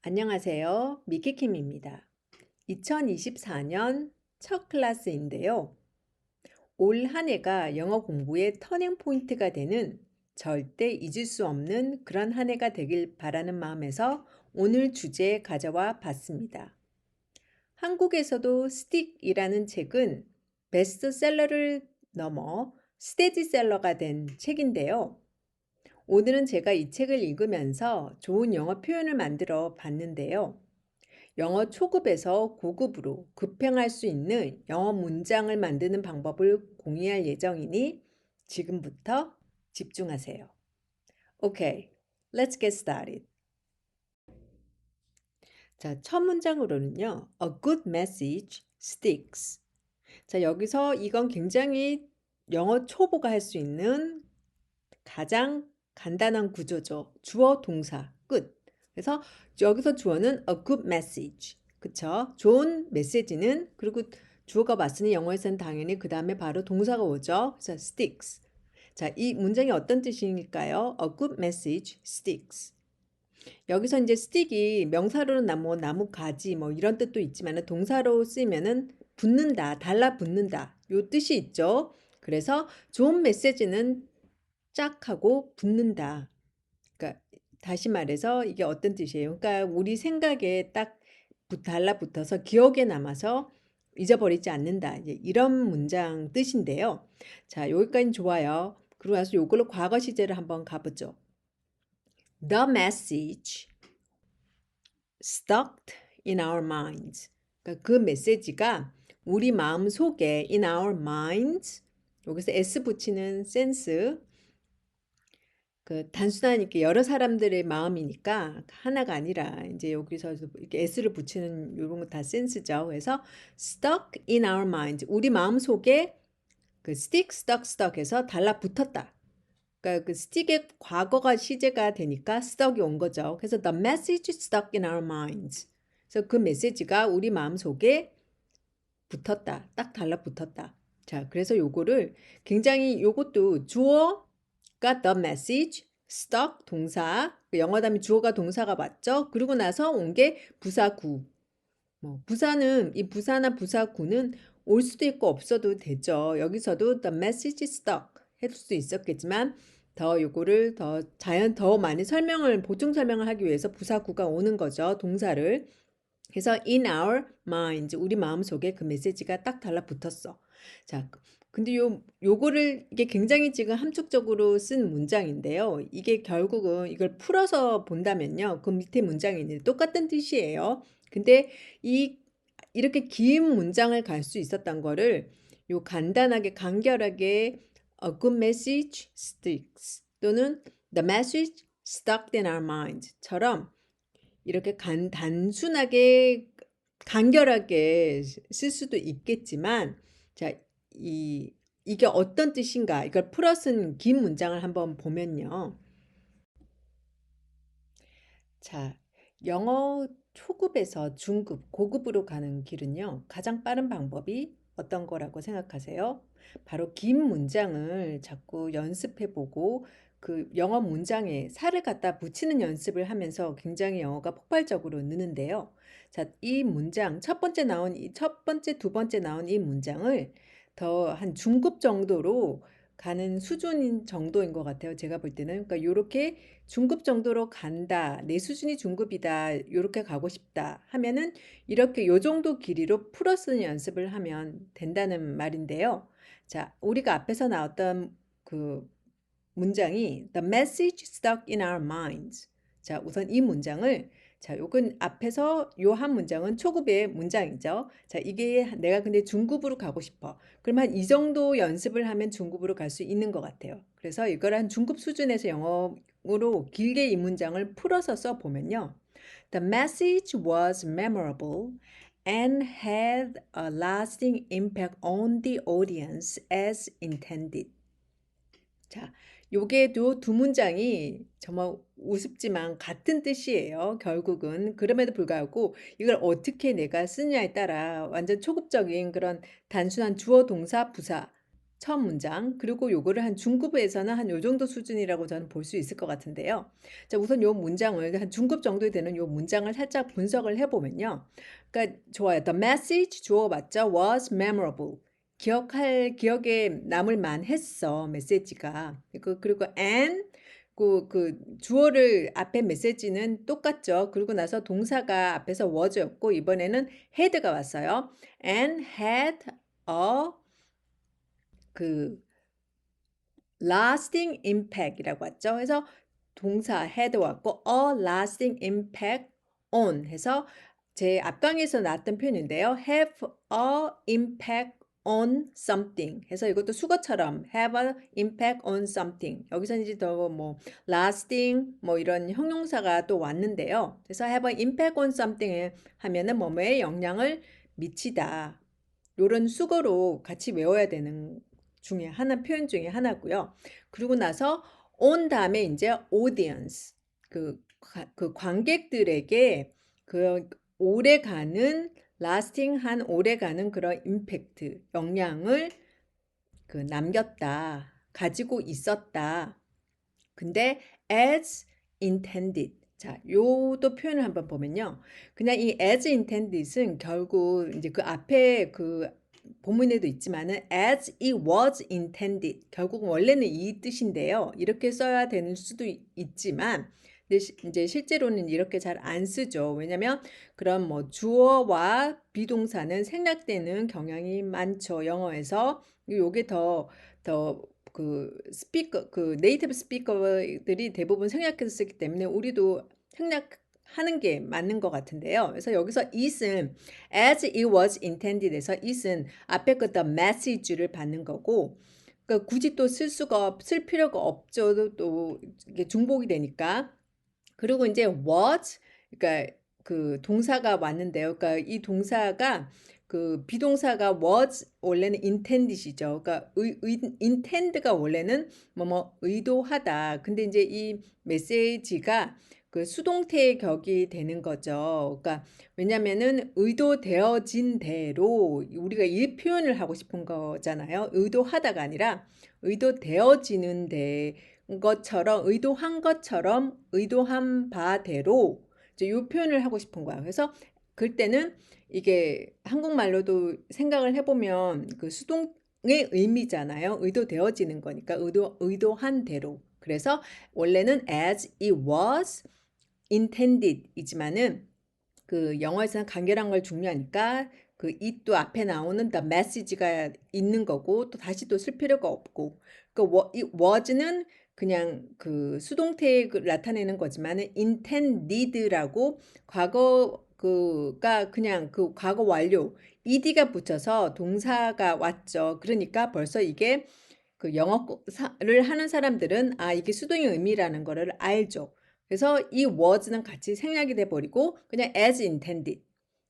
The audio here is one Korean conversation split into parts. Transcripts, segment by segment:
안녕하세요. 미키킴입니다. 2024년 첫 클래스인데요. 올 한 해가 영어 공부의 터닝 포인트가 되는 절대 잊을 수 없는 그런 한 해가 되길 바라는 마음에서 오늘 주제 가져와 봤습니다. 한국에서도 스틱이라는 책은 베스트셀러를 넘어 스테디셀러가 된 책인데요. 오늘은 제가 이 책을 읽으면서 좋은 영어 표현을 만들어 봤는데요. 영어 초급에서 고급으로 급행할 수 있는 영어 문장을 만드는 방법을 공유할 예정이니 지금부터 집중하세요. Okay, let's get started. 자, 첫 문장으로는요. A good message sticks. 자, 여기서 이건 굉장히 영어 초보가 할 수 있는 가장 간단한 구조죠. 주어, 동사, 끝. 그래서 여기서 주어는 a good message. 그쵸? 좋은 메시지는 그리고 주어가 왔으니 영어에서는 당연히 그 다음에 바로 동사가 오죠. 그래서 sticks. 자, 이 문장이 어떤 뜻일까요? A good message sticks. 여기서 이제 stick이 명사로는 나무 가지 뭐 이런 뜻도 있지만 동사로 쓰이면은 붙는다, 달라붙는다 요 뜻이 있죠. 그래서 좋은 메시지는 짝 하고 붙는다. 그러니까 다시 말해서 이게 어떤 뜻이에요? 그러니까 우리 생각에 딱 달라붙어서 기억에 남아서 잊어버리지 않는다. 이제 이런 문장 뜻인데요. 자, 여기까지는 좋아요. 그러고 나서 요걸로 과거 시제를 한번 가보죠. The message stuck in our minds. 그러니까 그 메시지가 우리 마음 속에 in our minds 여기서 s 붙이는 sense 그 단순한 이렇게 여러 사람들의 마음이니까 하나가 아니라 이제 여기서 이렇게 s를 붙이는 이런 거 다 센스죠. 그래서 stuck in our mind 우리 마음 속에 그 stick, stuck해서 달라붙었다. 그러니까 그 stick의 과거가 시제가 되니까 stuck이 온 거죠. 그래서 the message stuck in our minds. 그래서 그 메시지가 우리 마음 속에 붙었다. 딱 달라붙었다. 자, 그래서 요거를 굉장히 요것도 주어가 the message, stuck 동사, 영어 다음에 주어가 동사가 맞죠? 그리고 나서 온 게 부사구. 뭐 부사는 이 부사나 부사구는 올 수도 있고 없어도 되죠. 여기서도 the message stuck 해줄 수 있었겠지만 더 요거를 더 많이 설명을 보충 설명을 하기 위해서 부사구가 오는 거죠. 동사를. 그래서 in our minds 우리 마음속에 그 메시지가 딱 달라붙었어. 자, 근데 요거를 이게 굉장히 지금 함축적으로 쓴 문장인데요. 이게 결국은 이걸 풀어서 본다면요. 그 밑에 문장이 있는데 똑같은 뜻이에요. 근데 이렇게 긴 문장을 갈 수 있었던 거를 요 간단하게 간결하게 a good message sticks 또는 the message stuck in our minds처럼 이렇게 단순하게 간결하게 쓸 수도 있겠지만 자, 이게 어떤 뜻인가 이걸 풀어 쓴 긴 문장을 한번 보면요. 자, 영어 초급에서 중급, 고급으로 가는 길은요. 가장 빠른 방법이 어떤 거라고 생각하세요? 바로 긴 문장을 자꾸 연습해 보고 그 영어 문장에 살을 갖다 붙이는 연습을 하면서 굉장히 영어가 폭발적으로 느는데요. 자, 이 문장 첫 번째, 두 번째 나온 이 문장을 더 한 중급 정도로 가는 수준인 정도인 것 같아요. 제가 볼 때는. 그러니까 요렇게 중급 정도로 간다. 내 수준이 중급이다. 요렇게 가고 싶다. 하면은 이렇게 요 정도 길이로 풀어 쓰는 연습을 하면 된다는 말인데요. 자, 우리가 앞에서 나왔던 그 문장이 The message stuck in our minds. 자, 우선 이 문장을 자, 요건 앞에서 요 한 문장은 초급의 문장이죠. 자, 이게 내가 근데 중급으로 가고 싶어. 그러면 이 정도 연습을 하면 중급으로 갈 수 있는 것 같아요. 그래서 이걸 한 중급 수준에서 영어로 길게 이 문장을 풀어서 써보면요. The message was memorable and had a lasting impact on the audience as intended. 자, 요게도 두 문장이 정말 우습지만 같은 뜻이에요. 결국은 그럼에도 불구하고 이걸 어떻게 내가 쓰느냐에 따라 완전 초급적인 그런 단순한 주어 동사 부사 첫 문장. 그리고 요거를 한 중급에서는 한 요 정도 수준이라고 저는 볼 수 있을 것 같은데요. 자, 우선 요 문장을 한 중급 정도 되는 요 문장을 살짝 분석을 해보면요. 그러니까 좋아요. The message 주어 맞죠? Was memorable. 기억에 남을 만했어. 메시지가. 그리고 and 그 주어를 앞에 메시지는 똑같죠. 그리고 나서 동사가 앞에서 was였고 이번에는 had가 왔어요. And had a 그 lasting impact이라고 왔죠. 그래서 동사 had 왔고 a lasting impact on 해서 제 앞강에서 나왔던 표현인데요. have a impact on something 해서 이것도 수거처럼 have a impact on something 여기서는 이제 더 뭐 lasting 뭐 이런 형용사가 또 왔는데요. 그래서 have a impact on something 하면은 뭐뭐에 영향을 미치다. 요런 수거로 같이 외워야 되는 중에 하나 표현 중에 하나고요. 그리고 나서 on 다음에 이제 audience 그 관객들에게 그 오래가는 lasting한 오래가는 그런 임팩트 영향을 그 남겼다 가지고 있었다. 근데 as intended 자, 요도 표현을 한번 보면요. 그냥 이 as intended은 결국 이제 그 앞에 그 본문에도 있지만은 as it was intended 결국 원래는 이 뜻인데요. 이렇게 써야 되는 수도 있지만 이제 실제로는 이렇게 잘 안 쓰죠. 왜냐면 그런 뭐 주어와 비동사는 생략되는 경향이 많죠. 영어에서 요게 더 그 네이티브 스피커들이 대부분 생략해서 쓰기 때문에 우리도 생략하는 게 맞는 것 같은데요. 그래서 여기서 it은 as it was intended에서 it은 앞에 그 the message를 받는 거고, 그러니까 굳이 또 쓸 필요가 없죠. 또 이게 중복이 되니까. 그리고 이제 was 그러니까 그 동사가 왔는데요. 그러니까 이 동사가 그 비동사가 was 원래는 intend이죠. 그러니까 intend가 원래는 뭐뭐 의도하다. 근데 이제 이 메시지가 그 수동태의 격이 되는 거죠. 그러니까 왜냐면은 의도되어진 대로 우리가 이 표현을 하고 싶은 거잖아요. 의도하다가 아니라 의도되어지는 대 것처럼 의도한 것처럼 의도한 바대로 이제 이 표현을 하고 싶은 거야. 그래서 그때는 이게 한국말로도 생각을 해보면 그 수동의 의미잖아요. 의도되어지는 거니까 의도한 대로. 그래서 원래는 as it was intended 이지만은 그 영어에서는 간결한 걸 중요하니까 그 it도 앞에 나오는 the message가 있는 거고 또 다시 또 쓸 필요가 없고 그 it was는 그냥 그 수동태 나타내는 거지만 intended라고 과거 그가 그냥 그 과거 완료 ed가 붙여서 동사가 왔죠. 그러니까 벌써 이게 그 영어를 하는 사람들은 아 이게 수동의 의미라는 거를 알죠. 그래서 이 was는 같이 생략이 돼 버리고 그냥 as intended.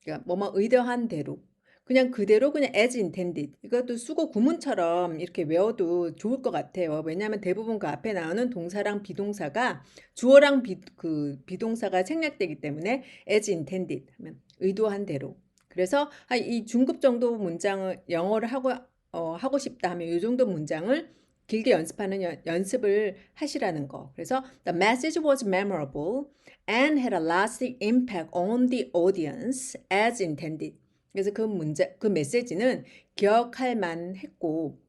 그러니까 뭐뭐 의도한 대로. 그냥 그대로 그냥 as intended. 이것도 수거 구문처럼 이렇게 외워도 좋을 것 같아요. 왜냐하면 대부분 그 앞에 나오는 동사랑 비동사가 주어랑 비동사가 생략되기 때문에 as intended 하면 의도한 대로. 그래서 이 중급 정도 문장을 영어를 하고 싶다 하면 이 정도 문장을 길게 연습하는 연습을 하시라는 거. 그래서 the message was memorable and had a lasting impact on the audience as intended. 그래서 그 메시지는 기억할 만했고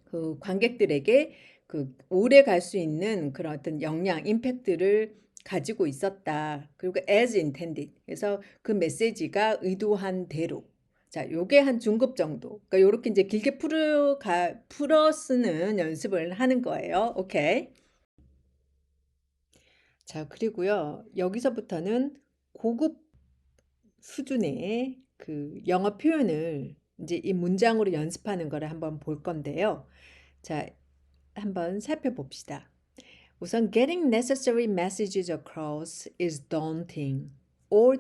그 관객들에게 그 오래 갈 수 있는 그런 어떤 영향, 임팩트를 가지고 있었다. 그리고 as intended. 그래서 그 메시지가 의도한 대로. 자, 요게 한 중급 정도. 그러니까 요렇게 이제 길게 풀어 쓰는 연습을 하는 거예요. 오케이. 자, 그리고요. 여기서부터는 고급 수준의 그 영어 표현을 이제 이 문장으로 연습하는 거를 한번 볼 건데요. 자, 한번 살펴봅시다. 우선 getting necessary messages across is daunting or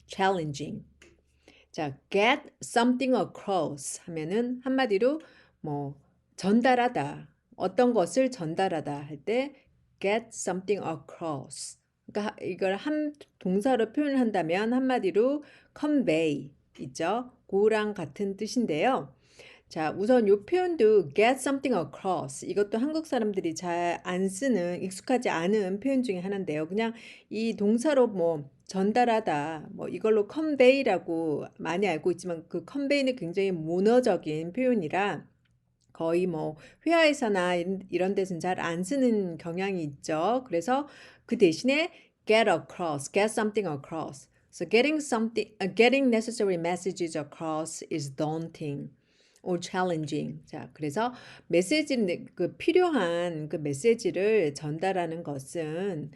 challenging. 자, get something across 하면은 한마디로 뭐 전달하다. 어떤 것을 전달하다 할 때 get something across. 그러니까 이걸 한 동사로 표현을 한다면 한마디로 convey 있죠. 그랑 같은 뜻인데요. 자, 우선 요 표현도 get something across. 이것도 한국 사람들이 잘 안 쓰는, 익숙하지 않은 표현 중에 하나인데요. 그냥 이 동사로 뭐 전달하다, 뭐 이걸로 convey라고 많이 알고 있지만 그 convey는 굉장히 문어적인 표현이라 거의 뭐 회화에서나 이런 데서는 잘 안 쓰는 경향이 있죠. 그래서 그 대신에 get across, get something across. So getting necessary messages across is daunting or challenging. 자, 그래서 메시지를 그 필요한 그 메시지를 전달하는 것은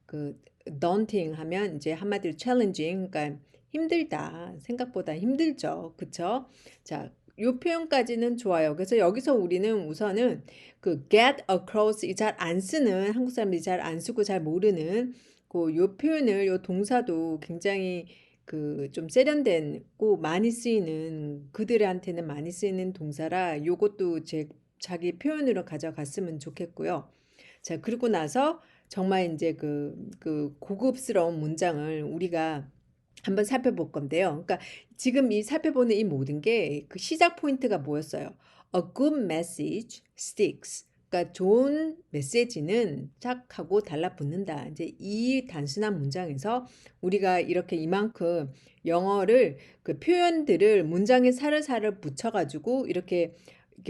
그 daunting 하면 이제 한마디로 challenging, 그러니까 힘들다. 생각보다 힘들죠. 그쵸? 자, 요 표현까지는 좋아요. 그래서 여기서 우리는 우선은 그 get across 잘 안 쓰는 한국 사람들이 잘 안 쓰고 잘 모르는 그 요 표현을 요 동사도 굉장히 그 좀 세련된고 많이 쓰이는 그들한테는 많이 쓰이는 동사라 요것도 자기 표현으로 가져갔으면 좋겠고요. 자, 그리고 나서 정말 이제 그 고급스러운 문장을 우리가 한번 살펴볼 건데요. 그러니까 지금 이 살펴보는 이 모든 게 그 시작 포인트가 뭐였어요? A good message sticks. 그러니까 좋은 메시지는 착하고 달라붙는다. 이제 이 단순한 문장에서 우리가 이렇게 이만큼 영어를 그 표현들을 문장에 살을 붙여가지고 이렇게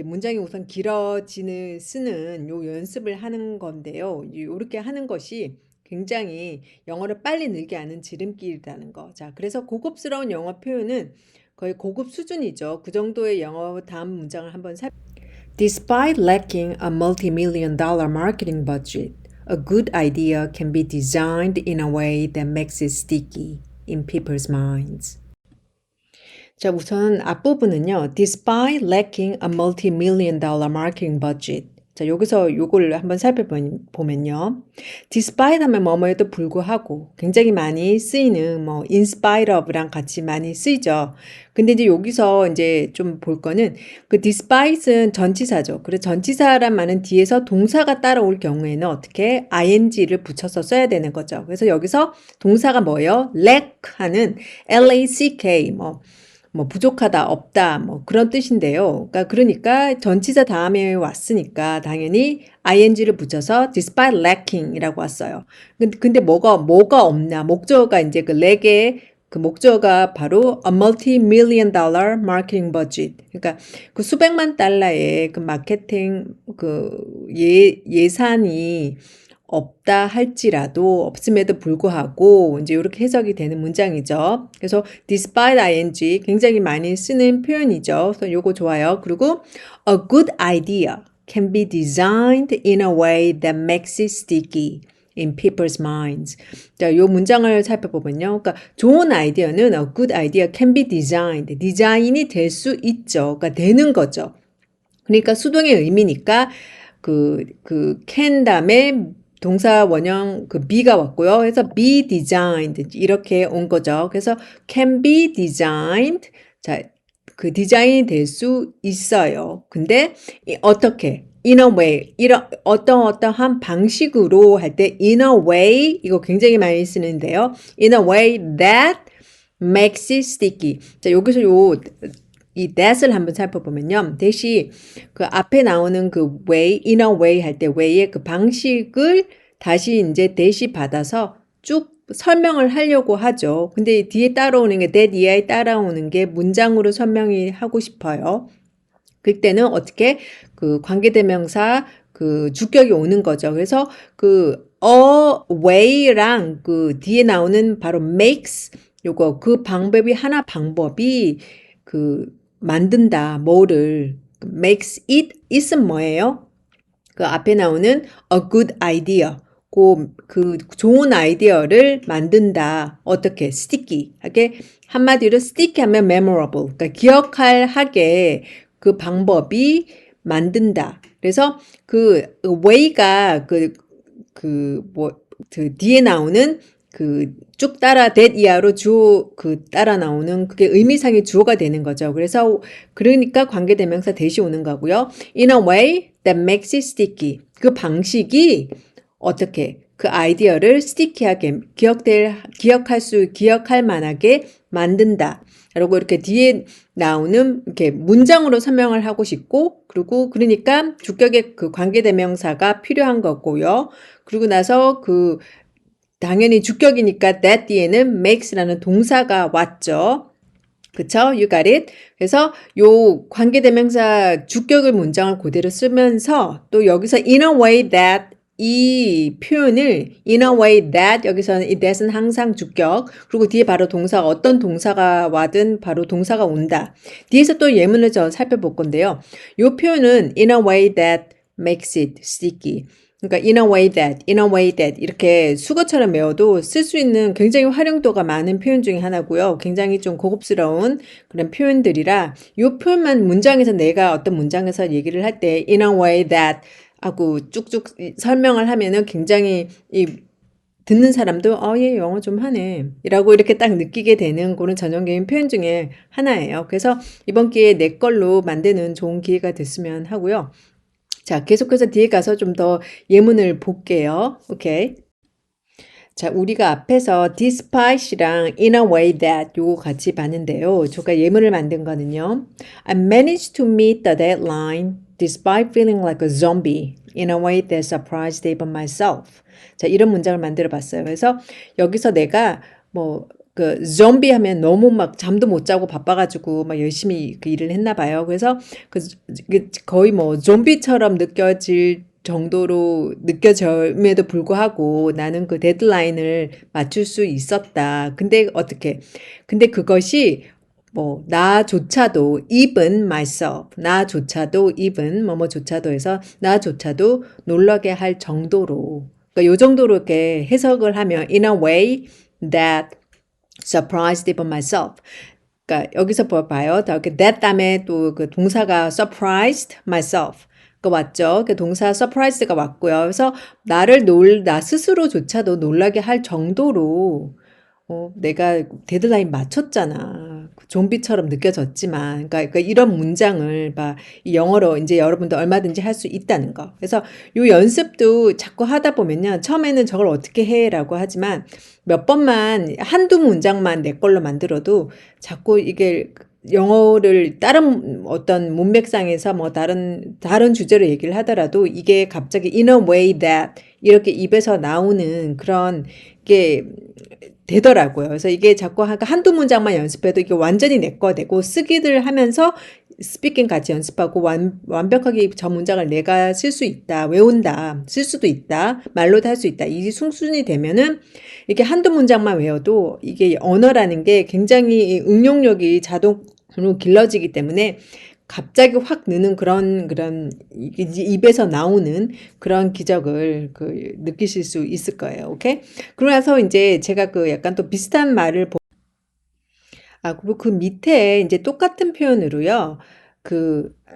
문장이 우선 길어지는 쓰는 요 연습을 하는 건데요. 이렇게 하는 것이 굉장히 영어를 빨리 늘게 하는 지름길이라는 거. 자, 그래서 고급스러운 영어 표현은 거의 고급 수준이죠. 그 정도의 영어 다음 문장을 한번 Despite lacking a multi-million dollar marketing budget, a good idea can be designed in a way that makes it sticky in people's minds. 자, 우선 앞부분은요. Despite lacking a multi-million dollar marketing budget. 자, 여기서 요걸 한번 살펴보면요. Despite 하면 뭐뭐에도 불구하고 굉장히 많이 쓰이는 뭐 in spite of랑 같이 많이 쓰이죠. 근데 이제 여기서 이제 좀 볼 거는 그 despite은 전치사죠. 그래서 전치사란 말은 뒤에서 동사가 따라올 경우에는 어떻게 ing를 붙여서 써야 되는 거죠. 그래서 여기서 동사가 뭐예요? lack 하는 lack 뭐 부족하다, 없다, 뭐 그런 뜻인데요. 그러니까 전치사 다음에 왔으니까 당연히 ing를 붙여서 despite lacking이라고 왔어요. 근데 뭐가 없냐? 목적어가 이제 그 lack의 그 목적어가 바로 a multi-million dollar marketing budget. 그러니까 그 수백만 달러의 그 마케팅 그 예산이 없다 할지라도 없음에도 불구하고 이제 이렇게 해석이 되는 문장이죠. 그래서 despite ing 굉장히 많이 쓰는 표현이죠. 그래서 요거 좋아요. 그리고 a good idea can be designed in a way that makes it sticky in people's minds. 자, 요 문장을 살펴보면요. 그러니까 좋은 아이디어는 a good idea can be designed. 디자인이 될 수 있죠. 그러니까 되는 거죠. 그러니까 수동의 의미니까 can 다음에 동사 원형 그 be가 왔고요. 그래서 be designed 이렇게 온 거죠. 그래서 can be designed. 자, 그 디자인이 될 수 있어요. 근데 어떻게? in a way. 어떠한 방식으로 할 때 in a way 이거 굉장히 많이 쓰는데요. in a way that makes it sticky. 자, 여기서 이 that을 한번 살펴보면요. 대시 그 앞에 나오는 그 way, in a way 할 때 way의 그 방식을 다시 이제 대시 받아서 쭉 설명을 하려고 하죠. 근데 뒤에 따라오는 게 that 이하에 따라오는 게 문장으로 설명이 하고 싶어요. 그때는 어떻게 그 관계대명사 그 주격이 오는 거죠. 그래서 그 way랑 그 뒤에 나오는 바로 makes 요거 그 방법이 그 만든다 뭐를 makes it은 뭐예요? 그 앞에 나오는 a good idea 그 좋은 아이디어를 만든다. 어떻게? sticky 하게 한마디로 sticky 하면 memorable 그러니까 기억할 하게 그 방법이 만든다. 그래서 그 way가 그 뒤에 나오는 그 쭉 따라 that 이하로 주어 따라 나오는 그게 의미상의 주어가 되는 거죠. 그러니까 관계대명사 대시 오는 거고요. In a way that makes it sticky. 그 방식이 어떻게 그 아이디어를 스티키하게 기억할 만하게 만든다. 라고 이렇게 뒤에 나오는 이렇게 문장으로 설명을 하고 싶고, 그리고 그러니까 주격의 그 관계대명사가 필요한 거고요. 그리고 나서 당연히 주격이니까 that 뒤에는 makes라는 동사가 왔죠. 그쵸? You got it? 그래서 요 관계대명사 주격을 문장을 그대로 쓰면서 또 여기서 in a way that 이 표현을 in a way that 여기서는 이 that은 항상 주격 그리고 뒤에 바로 동사가 어떤 동사가 와든 바로 동사가 온다. 뒤에서 또 예문을 살펴볼 건데요. 요 표현은 in a way that makes it sticky. 그러니까 in a way that 이렇게 수거처럼 외워도 쓸 수 있는 굉장히 활용도가 많은 표현 중에 하나고요. 굉장히 좀 고급스러운 그런 표현들이라 이 표현만 문장에서 내가 어떤 문장에서 얘기를 할 때 in a way that 하고 쭉쭉 설명을 하면은 굉장히 듣는 사람도 얘 영어 좀 하네 라고 이렇게 딱 느끼게 되는 그런 전형적인 표현 중에 하나예요. 그래서 이번 기회에 내 걸로 만드는 좋은 기회가 됐으면 하고요. 자, 계속해서 뒤에 가서 좀 더 예문을 볼게요. 오케이. 자, 우리가 앞에서 despite랑 in a way that 요거 같이 봤는데요. 제가 예문을 만든 거는요. I managed to meet the deadline despite feeling like a zombie in a way that surprised even myself. 자, 이런 문장을 만들어 봤어요. 그래서 여기서 내가 좀비 하면 너무 막 잠도 못 자고 바빠가지고 막 열심히 그 일을 했나 봐요. 그래서 거의 좀비처럼 느껴질 정도로 느껴짐에도 불구하고 나는 그 데드라인을 맞출 수 있었다. 근데 근데 그것이 나조차도 even myself, 나조차도 even 뭐뭐조차도 해서 나조차도 놀라게 할 정도로 그러니까 요 정도로 이렇게 해석을 하면 in a way that surprised even myself. 그러니까 여기서 봐요. that 다음에 또 그 동사가 surprised myself. 그 왔죠. 그 동사 surprise가 왔고요. 그래서 나 스스로조차도 놀라게 할 정도로 내가 데드라인 맞췄잖아. 좀비처럼 느껴졌지만, 그러니까 이런 문장을 이 영어로 이제 여러분도 얼마든지 할 수 있다는 거. 그래서 요 연습도 자꾸 하다 보면요. 처음에는 저걸 어떻게 해라고 하지만 몇 번만 한두 문장만 내 걸로 만들어도 자꾸 이게 영어를 다른 어떤 문맥상에서 다른 주제로 얘기를 하더라도 이게 갑자기 in a way that 이렇게 입에서 나오는 그런 게 되더라고요. 그래서 이게 자꾸 한두 문장만 연습해도 이게 완전히 내 거 되고 쓰기를 하면서 스피킹 같이 연습하고 완벽하게 저 문장을 내가 쓸 수 있다, 외운다, 쓸 수도 있다, 말로도 할 수 있다. 이 순순히 되면은 이렇게 한두 문장만 외워도 이게 언어라는 게 굉장히 응용력이 자동으로 길러지기 때문에 갑자기 확 느는 그런 입에서 나오는 그런 기적을 느끼실 수 있을 거예요. 오케이? 그러고 나서 이제 제가 약간 또 비슷한 말을 그리고 그 밑에 이제 똑같은 표현으로요.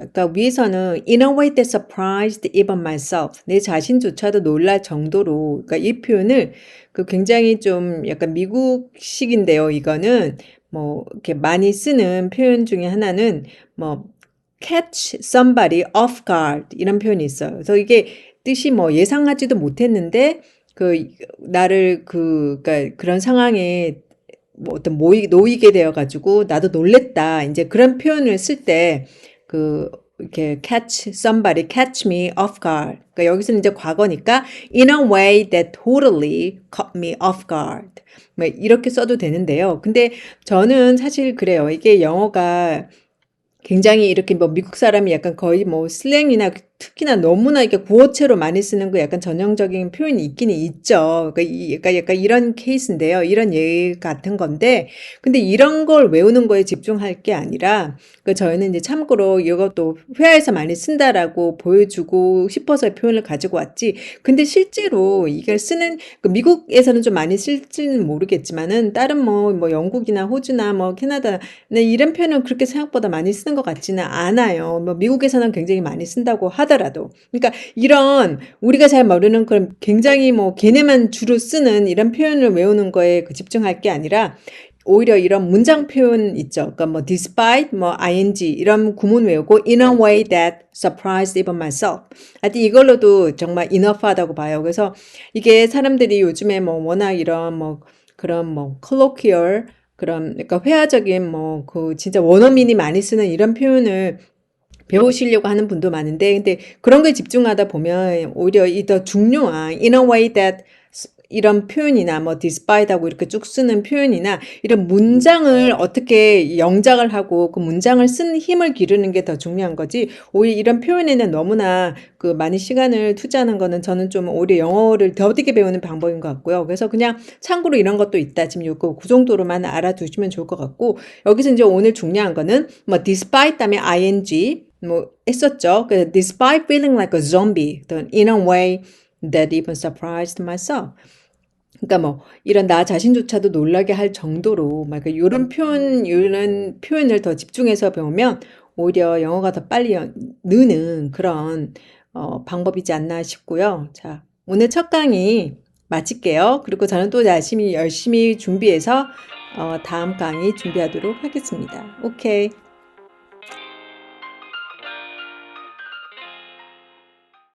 아까 위에서는 in a way that surprised even myself. 내 자신조차도 놀랄 정도로. 그러니까 이 표현을 굉장히 좀 약간 미국식인데요. 이거는 이렇게 많이 쓰는 표현 중에 하나는 catch somebody off guard 이런 표현이 있어요. 그래서 이게 뜻이 예상하지도 못했는데 나를 그러니까 그런 상황에 어떤 놓이게 되어가지고 나도 놀랬다. 이제 그런 표현을 쓸 때 이렇게 catch me off guard. 그러니까 여기서는 이제 과거니까 in a way that totally caught me off guard. 이렇게 써도 되는데요. 근데 저는 사실 그래요. 이게 영어가 굉장히 이렇게 미국 사람이 약간 거의 슬랭이나 특히나 너무나 이렇게 구어체로 많이 쓰는 거 약간 전형적인 표현이 있기는 있죠. 그러니까 약간 이런 케이스인데요. 이런 예 같은 건데, 근데 이런 걸 외우는 거에 집중할 게 아니라, 저희는 이제 참고로 이것도 회화에서 많이 쓴다라고 보여주고 싶어서 표현을 가지고 왔지. 근데 실제로 이걸 쓰는, 미국에서는 좀 많이 쓸지는 모르겠지만은, 다른 영국이나 호주나 캐나다는 이런 표현은 그렇게 생각보다 많이 쓰는 것 같지는 않아요. 미국에서는 굉장히 많이 쓴다고 하더라도. 그러니까 이런 우리가 잘 모르는 그런 굉장히 걔네만 주로 쓰는 이런 표현을 외우는 거에 집중할 게 아니라 오히려 이런 문장 표현 있죠. 그러니까 뭐 despite, 뭐 ing 이런 구문 외우고 in a way that surprised even myself. 하여튼 이걸로도 정말 enough하다고 봐요. 그래서 이게 사람들이 요즘에 뭐 워낙 이런 뭐 그런 뭐 colloquial 그런 그러니까 회화적인 뭐 그 진짜 원어민이 많이 쓰는 이런 표현을 배우시려고 하는 분도 많은데 근데 그런 거에 집중하다 보면 오히려 이 더 중요한 in a way that 이런 표현이나 뭐 despite하고 이렇게 쭉 쓰는 표현이나 이런 문장을 어떻게 영작을 하고 그 문장을 쓴 힘을 기르는 게 더 중요한 거지 오히려 이런 표현에는 너무나 그 많이 시간을 투자하는 거는 저는 좀 오히려 영어를 더디게 배우는 방법인 것 같고요. 그래서 그냥 참고로 이런 것도 있다. 지금 요거 그 정도로만 알아두시면 좋을 것 같고 여기서 이제 오늘 중요한 거는 뭐 despite 다음에 ing 뭐 했었죠. 그 despite feeling like a zombie, in a way that even surprised myself. 그러니까 뭐 이런 나 자신조차도 놀라게 할 정도로 막 이런 표현 이런 표현을 더 집중해서 배우면 오히려 영어가 더 빨리 느는 그런 방법이지 않나 싶고요. 자, 오늘 첫 강의 마칠게요. 그리고 저는 또 열심히 준비해서 다음 강의 준비하도록 하겠습니다. 오케이.